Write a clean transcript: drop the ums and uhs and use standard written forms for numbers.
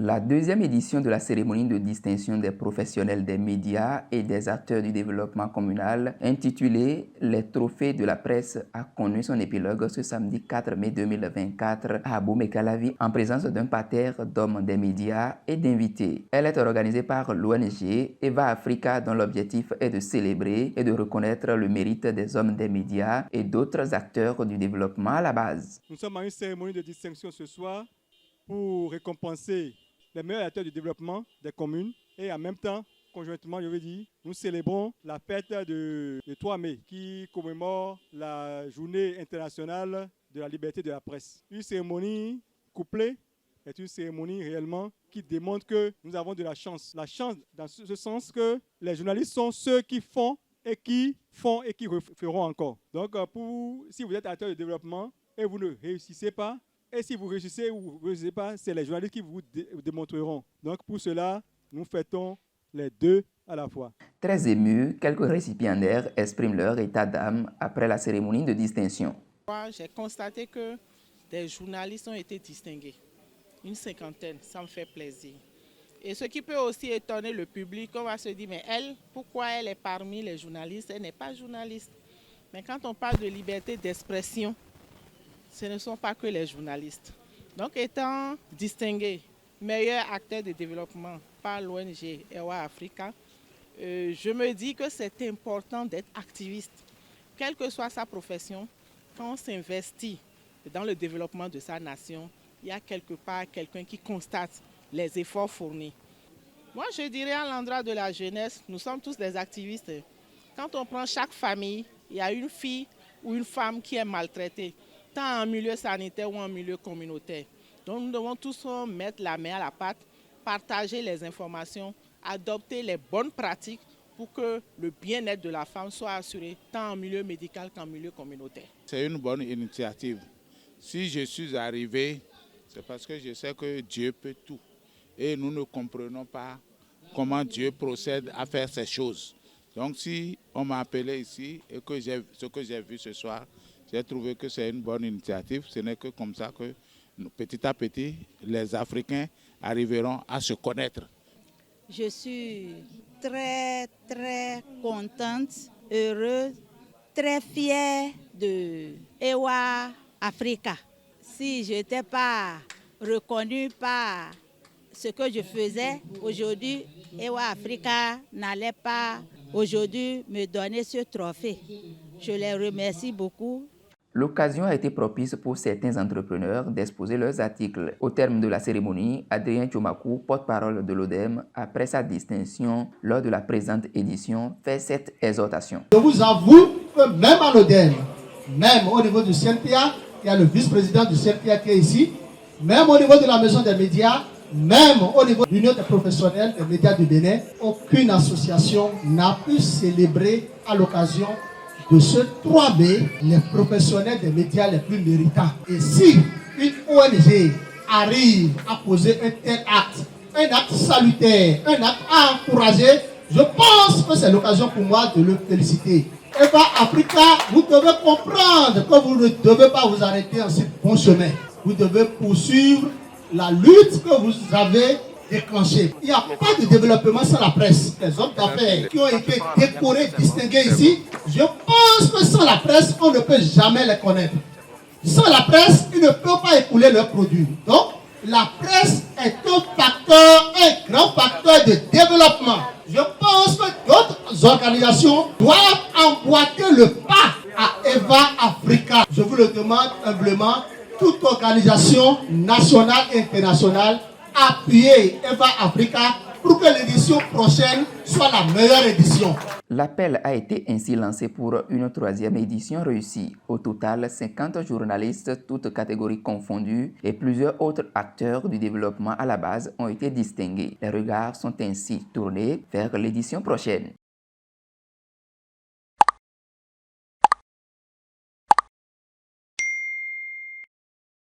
La deuxième édition de la cérémonie de distinction des professionnels des médias et des acteurs du développement communal, intitulée Les Trophées de la presse, a connu son épilogue ce samedi 4 mai 2024 à Abomey-Calavi en présence d'un parterre d'hommes des médias et d'invités. Elle est organisée par l'ONG Eva Africa dont l'objectif est de célébrer et de reconnaître le mérite des hommes des médias et d'autres acteurs du développement à la base. Nous sommes à une cérémonie de distinction ce soir pour récompenser les meilleurs acteurs du développement des communes et en même temps, conjointement, je veux dire, nous célébrons la fête de 3 mai qui commémore la journée internationale de la liberté de la presse. Une cérémonie couplée est une cérémonie réellement qui démontre que nous avons de la chance. La chance dans ce sens que les journalistes sont ceux qui font et qui feront encore. Donc, si vous êtes acteur de développement et vous ne réussissez pas, et si vous réussissez ou vous ne réussissez pas, c'est les journalistes qui vous démontreront. Donc pour cela, nous fêtons les deux à la fois. Très émus, quelques récipiendaires expriment leur état d'âme après la cérémonie de distinction. J'ai constaté que des journalistes ont été distingués. Une cinquantaine, ça me fait plaisir. Et ce qui peut aussi étonner le public, on va se dire, mais elle, pourquoi elle est parmi les journalistes? Elle n'est pas journaliste. Mais quand on parle de liberté d'expression, ce ne sont pas que les journalistes. Donc, étant distingué meilleur acteur de développement par l'ONG Eva Africa, je me dis que c'est important d'être activiste. Quelle que soit sa profession, quand on s'investit dans le développement de sa nation, il y a quelque part quelqu'un qui constate les efforts fournis. Moi, je dirais à l'endroit de la jeunesse, nous sommes tous des activistes. Quand on prend chaque famille, il y a une fille ou une femme qui est maltraitée, tant en milieu sanitaire ou en milieu communautaire. Donc nous devons tous mettre la main à la pâte, partager les informations, adopter les bonnes pratiques pour que le bien-être de la femme soit assuré tant en milieu médical qu'en milieu communautaire. C'est une bonne initiative. Si je suis arrivé, c'est parce que je sais que Dieu peut tout. Et nous ne comprenons pas comment Dieu procède à faire ces choses. Donc si on m'a appelé ici et que ce que j'ai vu ce soir, j'ai trouvé que c'est une bonne initiative. Ce n'est que comme ça que petit à petit, les Africains arriveront à se connaître. Je suis très contente, heureuse, très fière de Eva Africa. Si je n'étais pas reconnue par ce que je faisais, aujourd'hui, Eva Africa n'allait pas aujourd'hui me donner ce trophée. Je les remercie beaucoup. L'occasion a été propice pour certains entrepreneurs d'exposer leurs articles. Au terme de la cérémonie, Adrien Tchomakou, porte-parole de l'ODEM, après sa distinction lors de la présente édition, fait cette exhortation. Je vous avoue que même à l'ODEM, même au niveau du CNPA, il y a le vice-président du CNPA qui est ici, même au niveau de la maison des médias, même au niveau de l'Union des professionnels des médias du Bénin, aucune association n'a pu célébrer à l'occasion de ce 3 mai les professionnels des médias les plus méritants. Et si une ONG arrive à poser un tel acte, un acte salutaire, un acte à encourager, je pense que c'est l'occasion pour moi de le féliciter. Eva Africa, vous devez comprendre que vous ne devez pas vous arrêter en ce bon chemin. Vous devez poursuivre la lutte que vous avez déclenchée. Il n'y a pas de développement sans la presse. Les hommes d'affaires qui ont été décorés, distingués ici, je pense que sans la presse, on ne peut jamais les connaître. Sans la presse, ils ne peuvent pas écouler leurs produits. Donc, la presse est un grand facteur de développement. Je pense que d'autres organisations doivent emboîter le pas à Eva Africa. Je vous le demande humblement, toute organisation nationale et internationale, appuyez Eva Africa pour que l'édition prochaine soit la meilleure édition. L'appel a été ainsi lancé pour une troisième édition réussie. Au total, 50 journalistes, toutes catégories confondues, et plusieurs autres acteurs du développement à la base ont été distingués. Les regards sont ainsi tournés vers l'édition prochaine.